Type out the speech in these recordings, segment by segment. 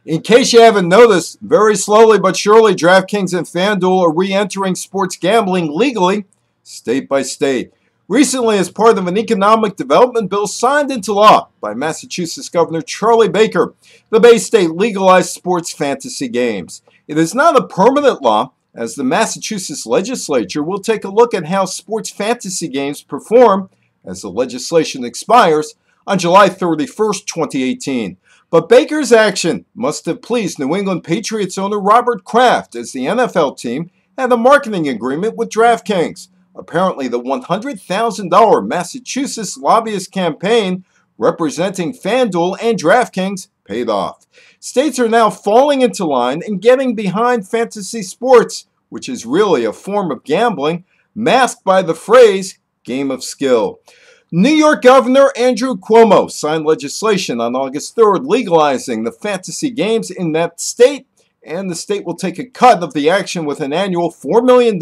In case you haven't noticed, very slowly but surely, DraftKings and FanDuel are re-entering sports gambling legally, state by state. Recently, as part of an economic development bill signed into law by Massachusetts Governor Charlie Baker, the Bay State legalized sports fantasy games. It is not a permanent law, as the Massachusetts legislature will take a look at how sports fantasy games perform as the legislation expires on July 31st, 2018. But Baker's action must have pleased New England Patriots owner Robert Kraft, as the NFL team had a marketing agreement with DraftKings. Apparently, the $100,000 Massachusetts lobbyist campaign representing FanDuel and DraftKings paid off. States are now falling into line and getting behind fantasy sports, which is really a form of gambling, masked by the phrase game of skill. New York Governor Andrew Cuomo signed legislation on August 3rd legalizing the fantasy games in that state, and the state will take a cut of the action with an annual $4 million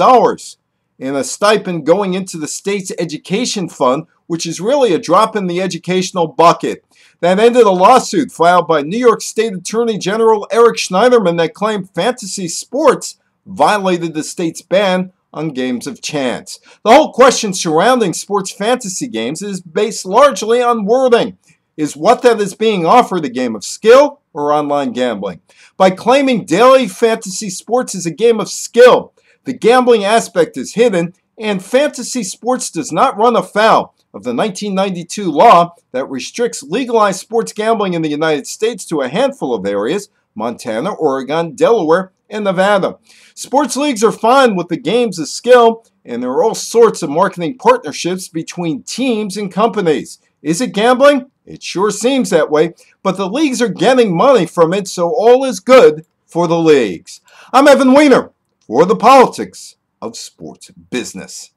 in a stipend going into the state's education fund, which is really a drop in the educational bucket. That ended a lawsuit filed by New York State Attorney General Eric Schneiderman that claimed fantasy sports violated the state's ban on games of chance. The whole question surrounding sports fantasy games is based largely on wording. Is what that is being offered a game of skill or online gambling? By claiming daily fantasy sports is a game of skill, the gambling aspect is hidden, and fantasy sports does not run afoul of the 1992 law that restricts legalized sports gambling in the United States to a handful of areas: Montana, Oregon, Delaware, and Nevada. Sports leagues are fine with the games of skill, and there are all sorts of marketing partnerships between teams and companies. Is it gambling? It sure seems that way, but the leagues are getting money from it, so all is good for the leagues. I'm Evan Weiner for the Politics of Sports Business.